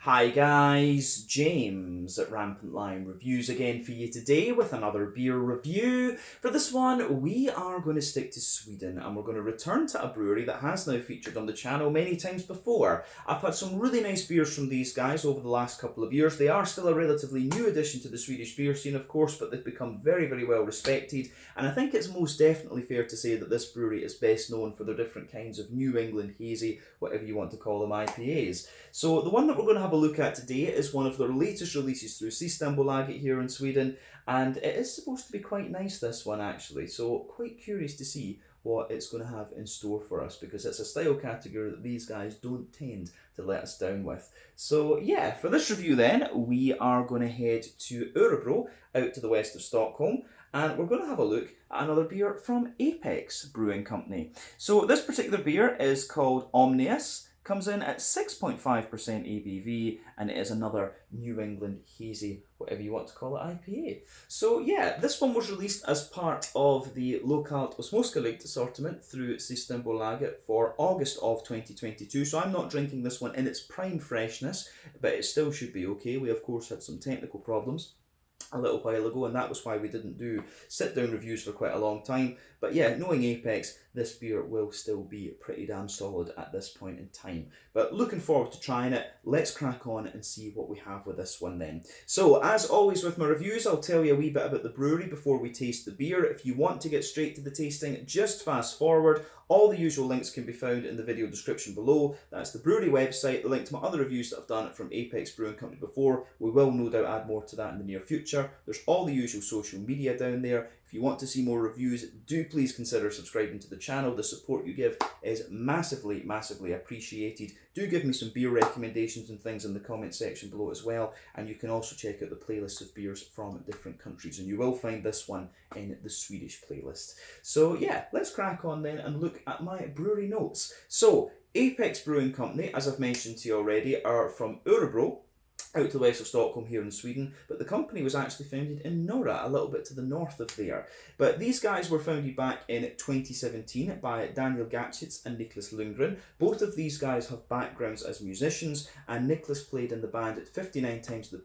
Hi guys, James at Rampant Lion Reviews again for you today with another beer review. For this one, we are going to stick to Sweden and we're going to return to a brewery that has now featured on the channel many times before. I've had some really nice beers from these guys over the last couple of years. They are still a relatively new addition to the Swedish beer scene, of course, but they've become very, very well respected. And I think it's most definitely fair to say that this brewery is best known for their different kinds of New England hazy, whatever you want to call them, IPAs. So the one that we're going to have a look at today is one of their latest releases through Systembolaget here in Sweden, and it is supposed to be quite nice, this one actually, so quite curious to see what it's going to have in store for us, because it's a style category that these guys don't tend to let us down with. So yeah, for this review then, we are going to head to Örebro, out to the west of Stockholm, and we're going to have a look at another beer from Apex Brewing Company. So this particular beer is called Omnius, comes in at 6.5% ABV, and it is another New England hazy, whatever you want to call it, IPA. So yeah, this one was released as part of the Lokalt och Småskaligt assortment through Systembolaget for August of 2022. So I'm not drinking this one in its prime freshness, but it still should be okay. We of course had some technical problems a little while ago, and that was why we didn't do sit-down reviews for quite a long time. But yeah, knowing Apex, this beer will still be pretty damn solid at this point in time. But looking forward to trying it. Let's crack on and see what we have with this one then. So, as always with my reviews, I'll tell you a wee bit about the brewery before we taste the beer. If you want to get straight to the tasting, just fast forward. All the usual links can be found in the video description below. That's the brewery website, the link to my other reviews that I've done from Apex Brewing Company before. We will no doubt add more to that in the near future. There's all the usual social media down there. If you want to see more reviews, do please consider subscribing to the channel. The support you give is massively, massively appreciated. Do give me some beer recommendations and things in the comment section below as well. And you can also check out the playlists of beers from different countries. And you will find this one in the Swedish playlist. So yeah, let's crack on then and look at my brewery notes. So Apex Brewing Company, as I've mentioned to you already, are from Örebro, out to the west of Stockholm here in Sweden, but the company was actually founded in Norra, a little bit to the north of there. But these guys were founded back in 2017 by Daniel Gatchitz and Niklas Lundgren. Both of these guys have backgrounds as musicians, and Niklas played in the band at 59 Times the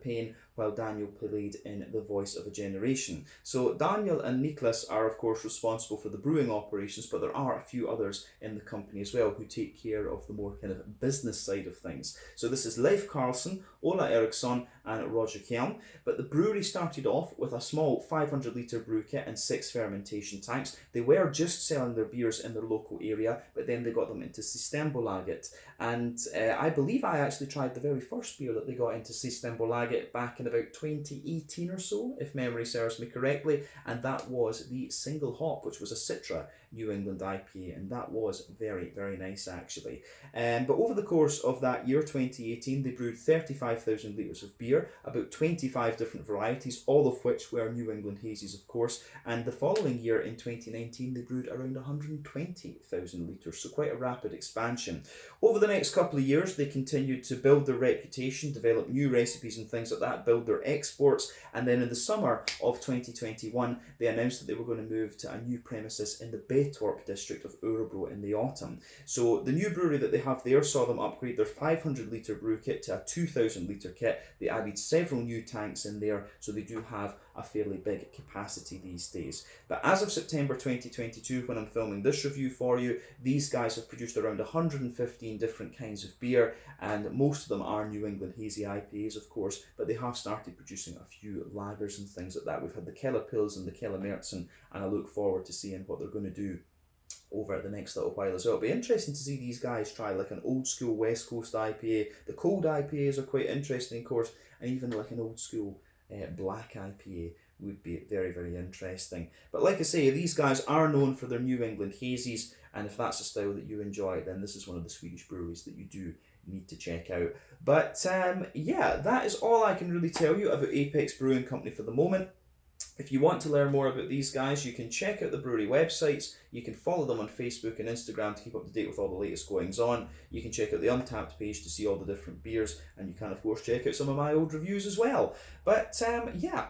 Pain, while Daniel played in The Voice of a Generation. So Daniel and Niklas are of course responsible for the brewing operations, but there are a few others in the company as well who take care of the more kind of business side of things. So this is Leif Karlsson, Ola Eriksson and Roger Kjelln. But the brewery started off with a small 500 litre brew kit and 6 fermentation tanks. They were just selling their beers in their local area, but then they got them into Systembolaget. And I believe I actually tried the very first beer that they got into Systembolaget back in about 2018 or so, if memory serves me correctly, and that was the Single Hop, which was a Citra New England IPA, and that was very, very nice actually. But over the course of that year, 2018, they brewed 35,000 litres of beer, about 25 different varieties, all of which were New England hazies of course, and the following year in 2019 they brewed around 120,000 litres, so quite a rapid expansion. Over the next couple of years they continued to build their reputation, develop new recipes and things like that, build their exports, and then in the summer of 2021 they announced that they were going to move to a new premises in the Betorp district of Örebro in the autumn. So the new brewery that they have there saw them upgrade their 500 litre brew kit to a 2,000 litre kit. They added several new tanks in there, so they do have a fairly big capacity these days. But as of September 2022, when I'm filming this review for you, these guys have produced around 115 different kinds of beer, and most of them are New England hazy IPAs of course, but they have started producing a few lagers and things like that. We've had the Keller Pils and the Keller Märzen, and I look forward to seeing what they're going to do over the next little while as well. It'll be interesting to see these guys try like an old school West Coast IPA. The cold IPAs are quite interesting of course, and even like an old school black IPA would be very, very interesting. But like I say, these guys are known for their New England hazies, and if that's a style that you enjoy, then this is one of the Swedish breweries that you do need to check out. But yeah, that is all I can really tell you about Apex Brewing Company for the moment. If you want to learn more about these guys, you can check out the brewery websites, you can follow them on Facebook and Instagram to keep up to date with all the latest goings on, you can check out the Untappd page to see all the different beers, and you can of course check out some of my old reviews as well. But yeah,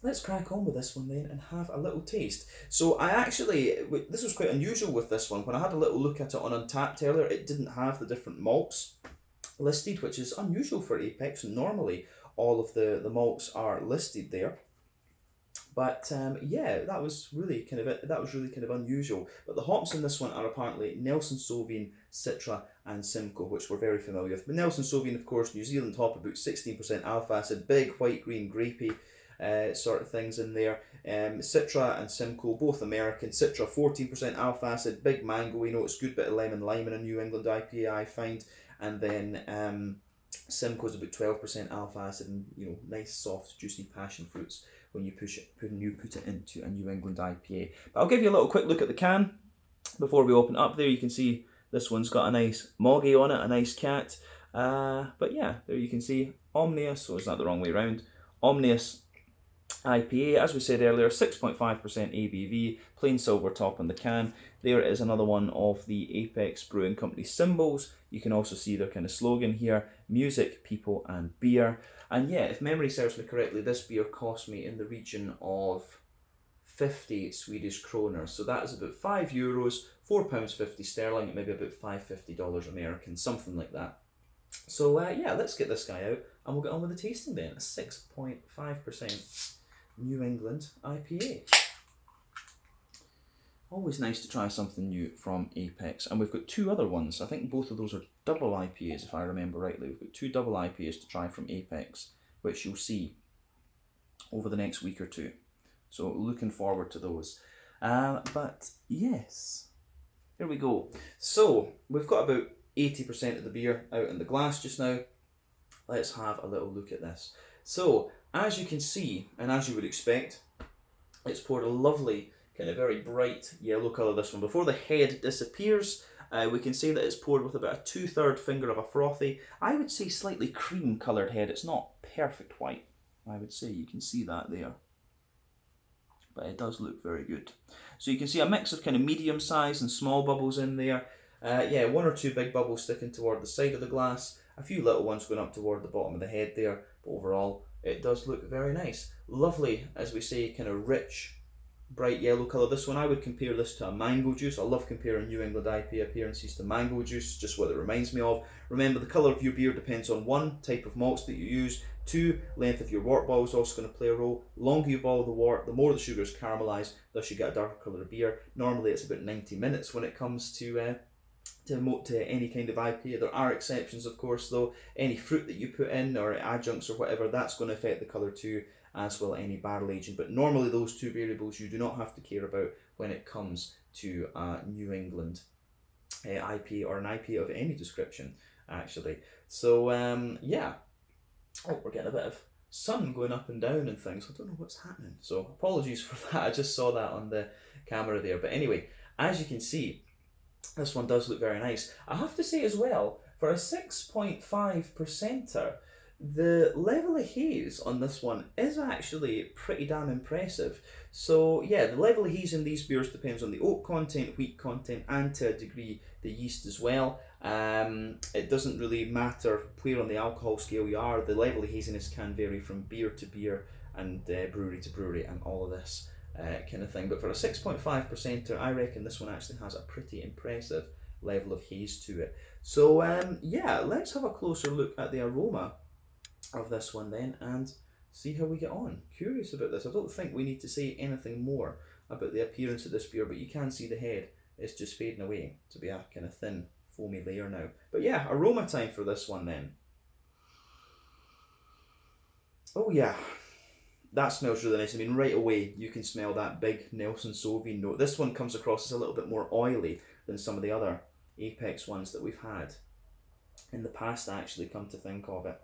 let's crack on with this one then and have a little taste. So I actually, this was quite unusual with this one. When I had a little look at it on Untappd earlier, it didn't have the different malts listed, which is unusual for Apex. Normally, all of the malts are listed there. But yeah, that was really kind of unusual. But the hops in this one are apparently Nelson Sauvin, Citra, and Simcoe, which we're very familiar with. But Nelson Sauvin, of course, New Zealand hop, about 16% alpha acid, big white, green, grapey sort of things in there. Citra and Simcoe, both American. Citra, 14% alpha acid, big mango-y notes, good bit of lemon lime in a New England IPA, I find. And then Simcoe's about 12% alpha acid, and nice, soft, juicy passion fruits when you put it into a New England IPA. But I'll give you a little quick look at the can before we open it up. There you can see this one's got a nice moggy on it, a nice cat. But yeah, there you can see Omnius, or is that the wrong way around? Omnius IPA, as we said earlier, 6.5% ABV, plain silver top on the can. There is another one of the Apex Brewing Company symbols. You can also see their kind of slogan here: music, people, and beer. And yeah, if memory serves me correctly, this beer cost me in the region of 50 Swedish kronor. So that is about €5, £4.50 sterling, maybe about $5.50 American, something like that. So yeah, let's get this guy out and we'll get on with the tasting then. A 6.5% New England IPA. Always nice to try something new from Apex. And we've got two other ones. I think both of those are double IPAs, if I remember rightly. We've got two double IPAs to try from Apex, which you'll see over the next week or two. So looking forward to those. But yes, here we go. So we've got about 80% of the beer out in the glass just now. Let's have a little look at this. So as you can see, and as you would expect, it's poured a lovely, kind of very bright yellow colour, this one. Before the head disappears, we can say that it's poured with about a 2/3 finger of a frothy, I would say slightly cream coloured head. It's not perfect white, I would say. You can see that there. But it does look very good. So you can see a mix of kind of medium size and small bubbles in there. Yeah, one or two big bubbles sticking toward the side of the glass, a few little ones going up toward the bottom of the head there. But overall, it does look very nice. Lovely, as we say, kind of rich, bright yellow colour. This one, I would compare this to a mango juice. I love comparing New England IPA appearances to mango juice, just what it reminds me of. Remember, the colour of your beer depends on one, type of malts that you use, two, length of your wort ball is also going to play a role. Longer you boil the wort, the more the sugars caramelise, thus you get a darker colour of beer. Normally it's about 90 minutes when it comes to any kind of IPA. There are exceptions, of course, though. Any fruit that you put in or adjuncts or whatever, that's going to affect the colour too, as well any barrel aging. But normally those two variables you do not have to care about when it comes to a New England IPA, or an IPA of any description, actually. So yeah. Oh, we're getting a bit of sun going up and down and things. I don't know what's happening, so apologies for that. I just saw that on the camera there. But anyway, as you can see, this one does look very nice. I have to say as well, for a 6.5%er, the level of haze on this one is actually pretty damn impressive. So yeah, the level of haze in these beers depends on the oak content, wheat content, and to a degree the yeast as well. It doesn't really matter where on the alcohol scale you are. The level of haziness can vary from beer to beer and brewery to brewery and all of this kind of thing. But for a 6.5%er, I reckon this one actually has a pretty impressive level of haze to it. So yeah, let's have a closer look at the aroma of this one then and see how we get on. Curious about this. I don't think we need to say anything more about the appearance of this beer, but you can see the head is just fading away to be a kind of thin foamy layer now. But yeah, aroma time for this one then. Oh yeah, that smells really nice. I mean, right away you can smell that big Nelson Sauvin note. This one comes across as a little bit more oily than some of the other Apex ones that we've had in the past, actually, come to think of it.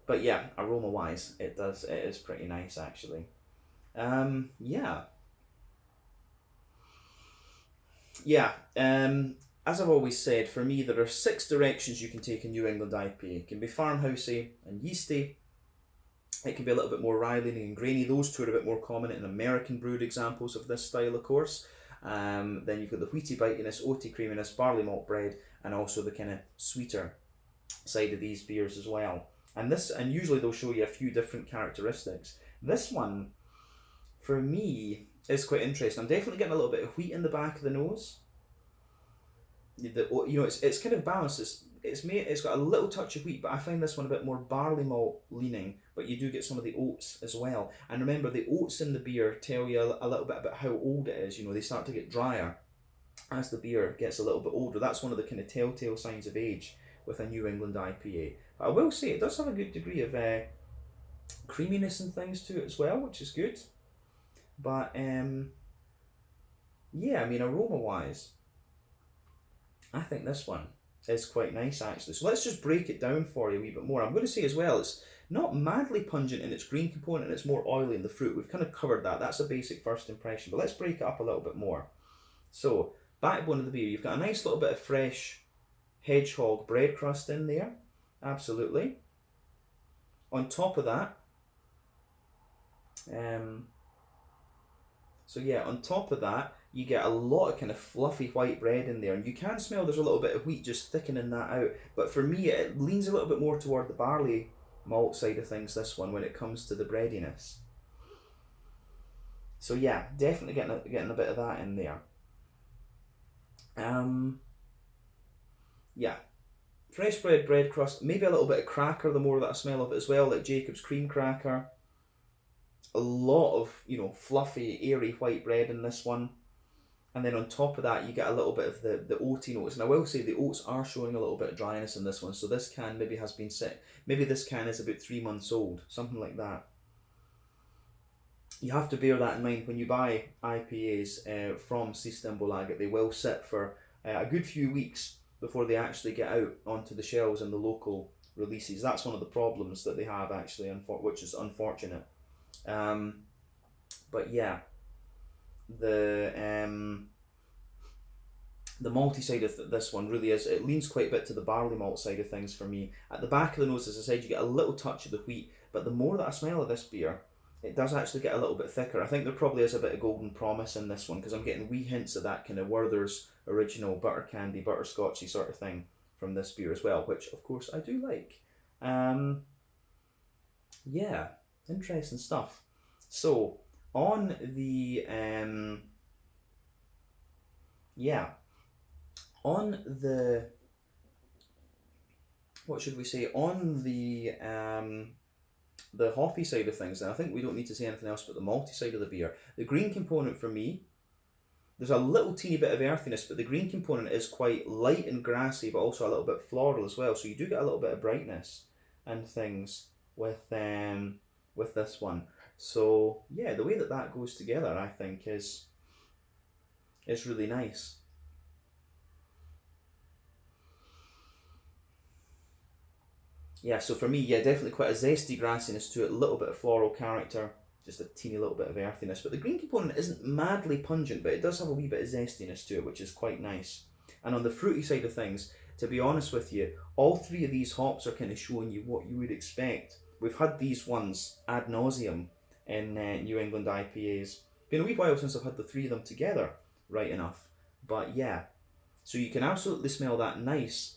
But yeah, aroma wise, it is pretty nice actually. Yeah. As I've always said, for me there are 6 directions you can take a New England IPA. It can be farmhousey and yeasty. It can be a little bit more rye leaning and grainy. Those two are a bit more common in American brewed examples of this style, of course. Then you've got the wheaty bitiness, oaty creaminess, barley malt bread, and also the kind of sweeter side of these beers as well. And usually they'll show you a few different characteristics. This one, for me, is quite interesting. I'm definitely getting a little bit of wheat in the back of the nose. It's kind of balanced. It's got a little touch of wheat, but I find this one a bit more barley malt leaning. But you do get some of the oats as well. And remember, the oats in the beer tell you a little bit about how old it is. You know, they start to get drier as the beer gets a little bit older. That's one of the kind of telltale signs of age with a New England IPA. But I will say it does have a good degree of creaminess and things to it as well, which is good. But yeah, I mean, aroma wise, I think this one is quite nice actually. So let's just break it down for you a wee bit more. I'm going to say as well, it's not madly pungent in its green component, and it's more oily in the fruit. We've kind of covered that. That's a basic first impression, but let's break it up a little bit more. So, backbone of the beer, you've got a nice little bit of fresh hedgehog bread crust in there. Absolutely. On top of that, on top of that, you get a lot of kind of fluffy white bread in there, and you can smell there's a little bit of wheat just thickening that out. But for me, it leans a little bit more toward the barley malt side of things, this one, when it comes to the breadiness. So yeah, definitely getting a bit of that in there. Yeah, fresh bread crust, maybe a little bit of cracker, the more that I smell of it as well, like Jacob's cream cracker. A lot of, fluffy, airy white bread in this one. And then on top of that, you get a little bit of the oaty notes. And I will say the oats are showing a little bit of dryness in this one. So this can maybe has been set. Maybe this can is about 3 months old, something like that. You have to bear that in mind when you buy IPAs from Systembolaget. They will sit for a good few weeks before they actually get out onto the shelves in the local releases. That's one of the problems that they have actually, which is unfortunate. But yeah, the malty side of this one really is, it leans quite a bit to the barley malt side of things for me. At the back of the nose, as I said, you get a little touch of the wheat, but the more that I smell of this beer, it does actually get a little bit thicker. I think there probably is a bit of golden promise in this one, because I'm getting wee hints of that kind of Werther's original butter candy, butterscotchy sort of thing from this beer as well, which of course I do like. Yeah, interesting stuff. So on the what should we say, on the hoppy side of things, and I think we don't need to say anything else but the malty side of the beer. The green component for me, there's a little teeny bit of earthiness, but the green component is quite light and grassy, but also a little bit floral as well. So you do get a little bit of brightness and things with this one. So yeah, the way that goes together, I think, is really nice. Yeah, so for me, yeah, definitely quite a zesty grassiness to it, a little bit of floral character, just a teeny little bit of earthiness. But the green component isn't madly pungent, but it does have a wee bit of zestiness to it, which is quite nice. And on the fruity side of things, to be honest with you, all three of these hops are kind of showing you what you would expect. We've had these ones ad nauseum in New England IPAs. Been a wee while since I've had the three of them together, right enough. But yeah, so you can absolutely smell that nice,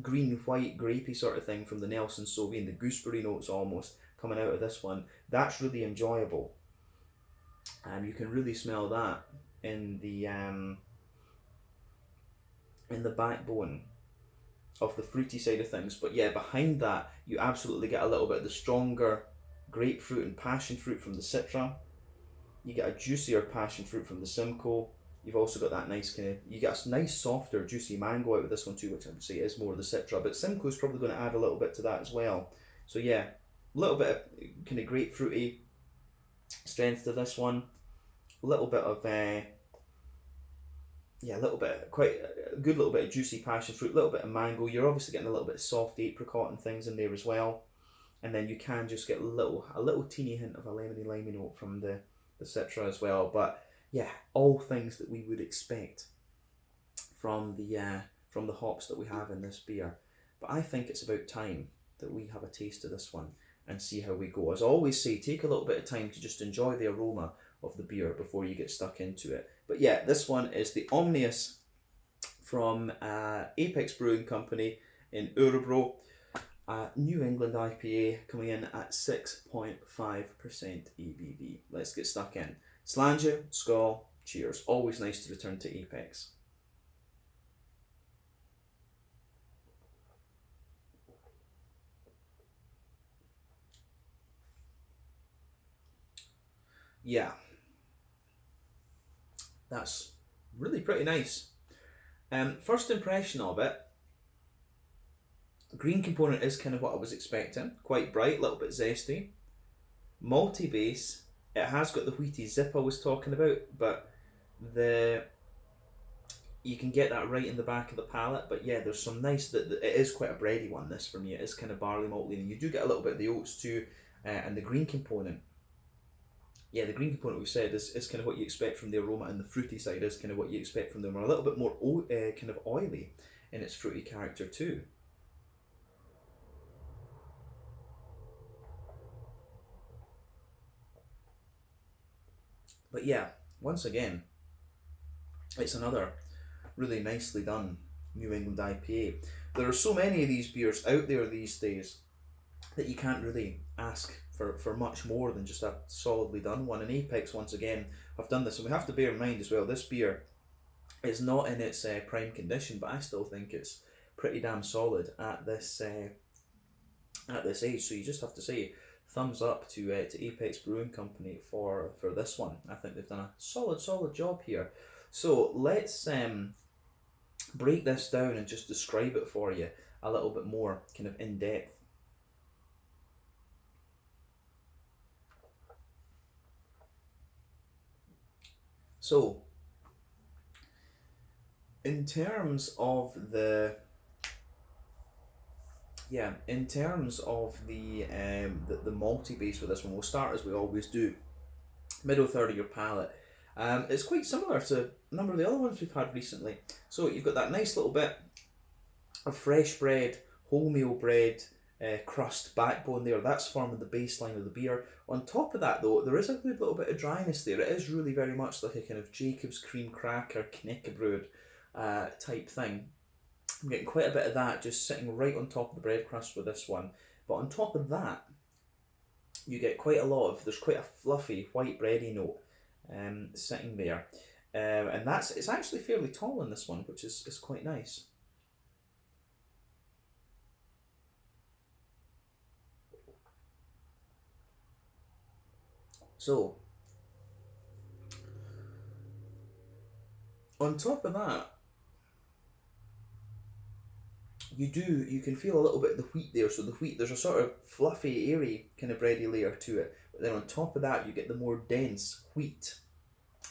green, white, grapey sort of thing from the Nelson Sauvignon, the gooseberry notes almost coming out of this one. That's really enjoyable. And you can really smell that in the backbone of the fruity side of things. But yeah, behind that, you absolutely get a little bit of the stronger grapefruit and passion fruit from the Citra. You get a juicier passion fruit from the Simcoe. You've also got that nice you get a nice softer juicy mango out of this one too, which I would say is more of the Citra, but Simcoe's probably going to add a little bit to that as well. So yeah, a little bit of kind of grapefruity strength to this one. A little bit of quite a good little bit of juicy passion fruit, a little bit of mango. You're obviously getting a little bit of soft apricot and things in there as well. And then you can just get a little teeny hint of a lemony note from the Citra as well. But yeah, all things that we would expect from the hops that we have in this beer. But I think it's about time that we have a taste of this one and see how we go. As I always say, take a little bit of time to just enjoy the aroma of the beer before you get stuck into it. But yeah, this one is the Omnius from Apex Brewing Company in Örebro. New England IPA coming in at 6.5% ABV. Let's get stuck in. Slàinte, skål, cheers. Always nice to return to Apex. yeah, that's really pretty nice. First impression of it, green component is kind of what I was expecting. Quite bright, a little bit zesty. Malty base, it has got the wheaty zip I was talking about, but the you can get that right in the back of the palate. But yeah, there's some nice, it is quite a bready one, this for me. It is kind of barley malt leaning. You do get a little bit of the oats too, and the green component. Yeah, the green component we've said is kind of what you expect from the aroma, and the fruity side is kind of what you expect from them. Are a little bit more kind of oily in its fruity character too. But yeah, once again, it's another really nicely done New England IPA. There are so many of these beers out there these days that you can't really ask for much more than just a solidly done one. And Apex, once again, have done this. And we have to bear in mind as well, this beer is not in its prime condition, but I still think it's pretty damn solid at this age. So you just have to say thumbs up to Apex Brewing Company for this one. I think they've done a solid job here. So let's break this down and just describe it for you a little bit more kind of in depth. So in terms of the malty base with this one, we'll start as we always do, middle third of your palate. It's quite similar to a number of the other ones we've had recently. So you've got that nice little bit of fresh bread, wholemeal bread, crust backbone there. That's forming the baseline of the beer. On top of that though, there is a good little bit of dryness there. It is really very much like a kind of Jacob's cream cracker, knäckebröd type thing. I'm getting quite a bit of that just sitting right on top of the bread crust with this one. But on top of that, you get there's quite a fluffy white bready note sitting there. And it's actually fairly tall in this one, which is quite nice. So, on top of that, you can feel a little bit of the wheat there. So the wheat, there's a sort of fluffy, airy kind of bready layer to it. But then on top of that, you get the more dense wheat.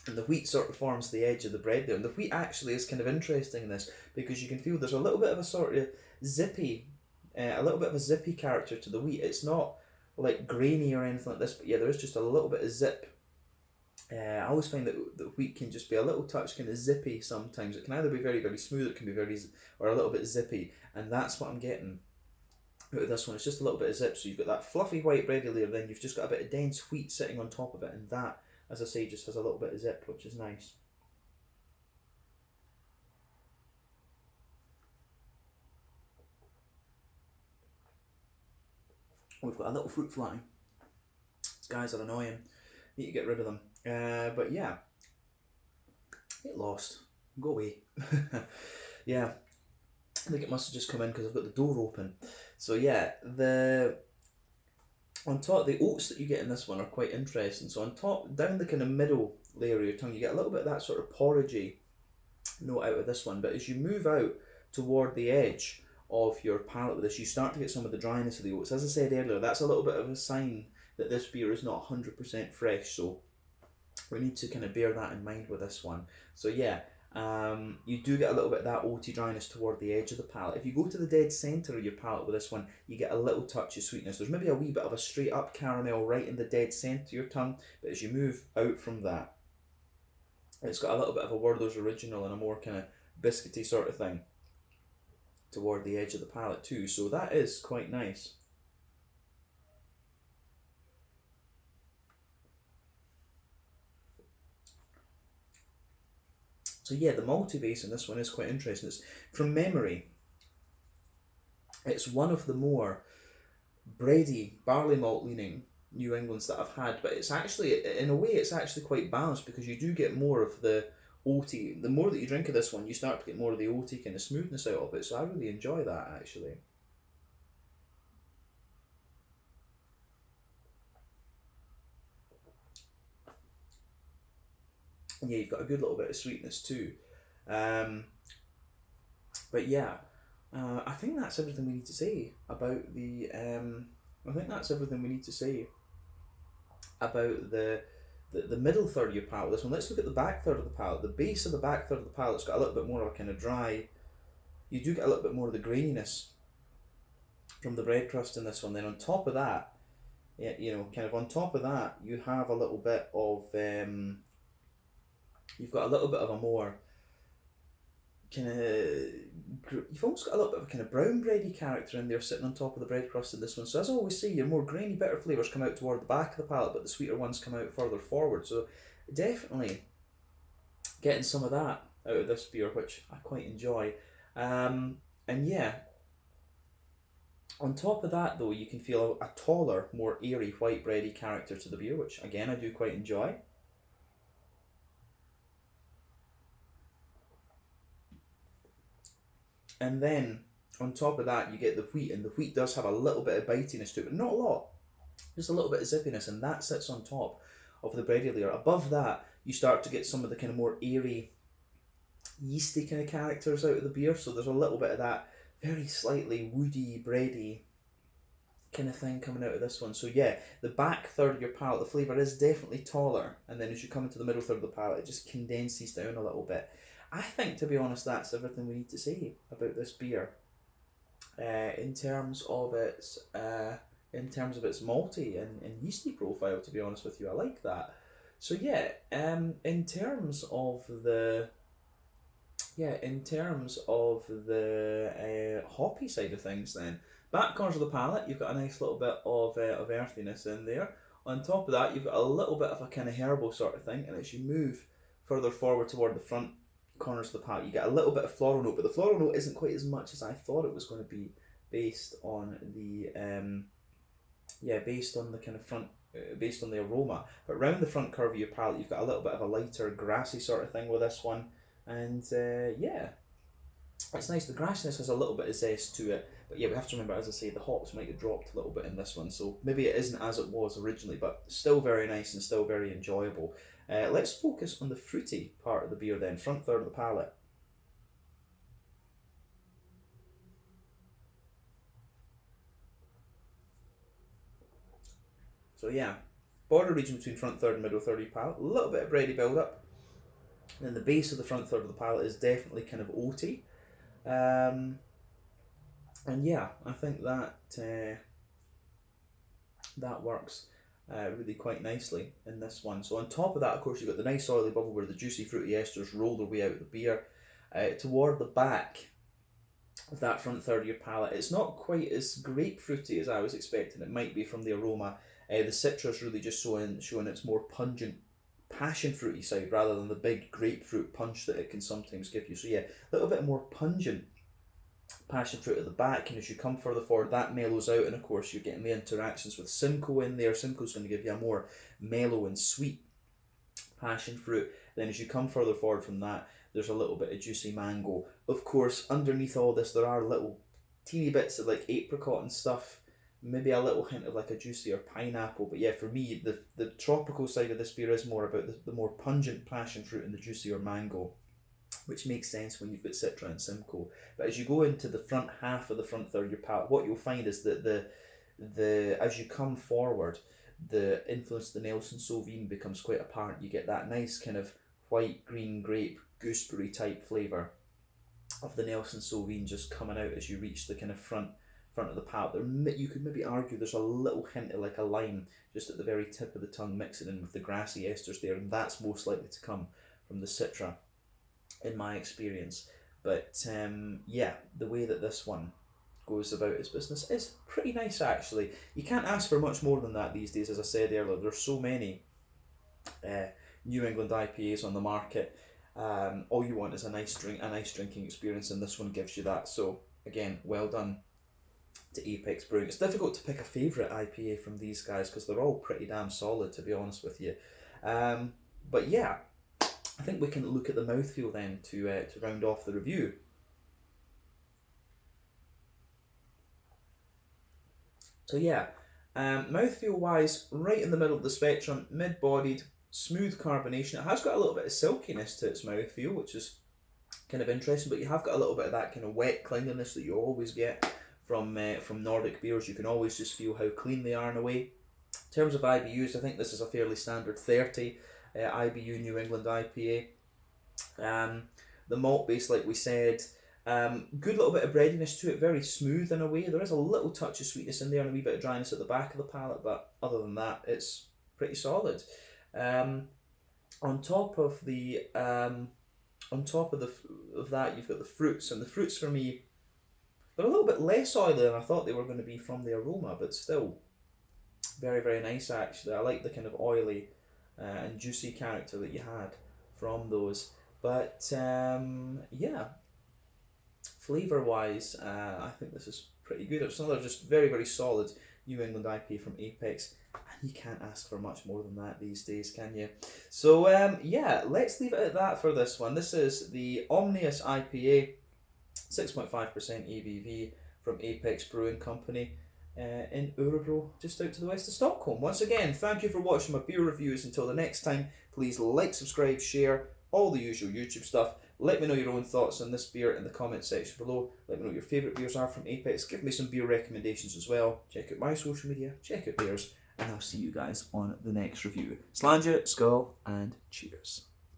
And the wheat sort of forms the edge of the bread there. And the wheat actually is kind of interesting in this, because you can feel there's a little bit of a sort of zippy, a little bit of a zippy character to the wheat. It's not like grainy or anything like this, but yeah, there is just a little bit of zip. I always find that wheat can just be a little touch kind of zippy sometimes. It can either be very, very smooth, it can be or a little bit zippy, and that's what I'm getting out of this one. It's just a little bit of zip, so you've got that fluffy white bready layer, then you've just got a bit of dense wheat sitting on top of it, and that, as I say, just has a little bit of zip, which is nice. We've got a little fruit fly. These guys are annoying. Need to get rid of them. But yeah, get lost. Go away. Yeah, I think it must have just come in because I've got the door open. So yeah, on top, the oats that you get in this one are quite interesting. So on top, down the kind of middle layer of your tongue, you get a little bit of that sort of porridgey note out of this one. But as you move out toward the edge of your palate with this, you start to get some of the dryness of the oats. As I said earlier, that's a little bit of a sign that this beer is not 100% fresh, so we need to kind of bear that in mind with this one. So yeah, you do get a little bit of that oaty dryness toward the edge of the palate. If you go to the dead centre of your palate with this one, you get a little touch of sweetness. There's maybe a wee bit of a straight up caramel right in the dead centre of your tongue, but as you move out from that, it's got a little bit of a Werther's Original and a more kind of biscuity sort of thing toward the edge of the palate too, so that is quite nice. So yeah, the malty base in this one is quite interesting. It's, from memory, it's one of the more bready, barley malt leaning New Englands that I've had, but it's actually, in a way, it's actually quite balanced, because you do get more of the oaty. The more that you drink of this one, you start to get more of the oaty kind of smoothness out of it, so I really enjoy that actually. And yeah, you've got a good little bit of sweetness too. But yeah, I think that's everything we need to say about the. I think that's everything we need to say about the middle third of your palate. This one. Let's look at the back third of the palate. The base of the back third of the palate's got a little bit more of a kind of dry. You do get a little bit more of the graininess from the bread crust in this one. Then on top of that, yeah, kind of on top of that, you have a little bit of. You've got a little bit of a more kind of, you've almost got a little bit of a kind of brown bready character in there sitting on top of the bread crust in this one. So as I always say, your more grainy, bitter flavours come out toward the back of the palate, but the sweeter ones come out further forward. So definitely getting some of that out of this beer, which I quite enjoy. And yeah, on top of that though, you can feel a taller, more airy, white bready character to the beer, which again I do quite enjoy. And then on top of that, you get the wheat, and the wheat does have a little bit of bitiness to it, but not a lot. Just a little bit of zippiness, and that sits on top of the bready layer. Above that, you start to get some of the kind of more airy, yeasty kind of characters out of the beer. So there's a little bit of that very slightly woody, bready kind of thing coming out of this one. So yeah, the back third of your palate, the flavour is definitely taller, and then as you come into the middle third of the palate, it just condenses down a little bit. I think, to be honest, that's everything we need to say about this beer. In terms of its malty and yeasty profile, to be honest with you, I like that. So yeah, in terms of the hoppy side of things, then back corners of the palate, you've got a nice little bit of earthiness in there. On top of that, you've got a little bit of a kind of herbal sort of thing, and as you move further forward toward the front corners of the palate, you get a little bit of floral note, but the floral note isn't quite as much as I thought it was going to be based on the kind of front, based on the aroma. But round the front curve of your palate, you've got a little bit of a lighter grassy sort of thing with this one, and yeah, it's nice. The grassiness has a little bit of zest to it, but yeah, we have to remember, as I say, the hops might have dropped a little bit in this one, so maybe it isn't as it was originally, but still very nice and still very enjoyable. Let's focus on the fruity part of the beer then, front third of the palate. So yeah, border region between front third and middle third of your palate, a little bit of bready build up. And then the base of the front third of the palate is definitely kind of oaty. And yeah, I think that that works really quite nicely in this one. So on top of that, of course, you've got the nice oily bubble where the juicy fruity esters roll their way out of the beer. Toward the back of that front third of your palate, it's not quite as grapefruity as I was expecting it might be from the aroma. The citrus really just showing its more pungent passion fruity side rather than the big grapefruit punch that it can sometimes give you. So yeah, a little bit more pungent passion fruit at the back, and as you come further forward, that mellows out, and of course you're getting the interactions with Simcoe in there. Simcoe's going to give you a more mellow and sweet passion fruit. Then as you come further forward from that, there's a little bit of juicy mango. Of course, underneath all this, there are little teeny bits of like apricot and stuff, maybe a little hint of like a juicier pineapple. But yeah, for me, the tropical side of this beer is more about the more pungent passion fruit and the juicier mango, which makes sense when you've got Citra and Simcoe. But as you go into the front half of the front third of your palate, what you'll find is that the as you come forward, the influence of the Nelson Sauvin becomes quite apparent. You get that nice kind of white, green, grape, gooseberry type flavour of the Nelson Sauvin just coming out as you reach the kind of front of the palate. You could maybe argue there's a little hint of like a lime just at the very tip of the tongue, mixing in with the grassy esters there, and that's most likely to come from the Citra, in my experience. But yeah, the way that this one goes about its business is pretty nice actually. You can't ask for much more than that these days. As I said earlier, there's so many New England IPAs on the market. All you want is a nice drinking experience, and this one gives you that. So again, well done to Apex Brewing. It's difficult to pick a favourite IPA from these guys because they're all pretty damn solid, to be honest with you. But yeah, I think we can look at the mouthfeel then to round off the review. So yeah, mouthfeel wise, right in the middle of the spectrum, mid-bodied, smooth carbonation. It has got a little bit of silkiness to its mouthfeel, which is kind of interesting, but you have got a little bit of that kind of wet cleanliness that you always get from Nordic beers. You can always just feel how clean they are in a way. In terms of IBUs, I think this is a fairly standard 30 IBU New England IPA. The malt base, like we said, good little bit of breadiness to it, very smooth in a way. There is a little touch of sweetness in there and a wee bit of dryness at the back of the palate, but other than that, it's pretty solid. On top of that, you've got the fruits, and the fruits for me, they're a little bit less oily than I thought they were going to be from the aroma, but still very, very nice actually. I like the kind of oily and juicy character that you had from those. But yeah, flavour wise, I think this is pretty good. It's another just very, very solid New England IPA from Apex, and you can't ask for much more than that these days, can you? So yeah, let's leave it at that for this one. This is the Omnius IPA, 6.5% ABV from Apex Brewing Company in Örebro, just out to the west of Stockholm. Once again, thank you for watching my beer reviews. Until the next time, please like, subscribe, share, all the usual YouTube stuff. Let me know your own thoughts on this beer in the comment section below. Let me know what your favourite beers are from Apex. Give me some beer recommendations as well. Check out my social media, check out theirs, and I'll see you guys on the next review. Slàinte, skål, and cheers.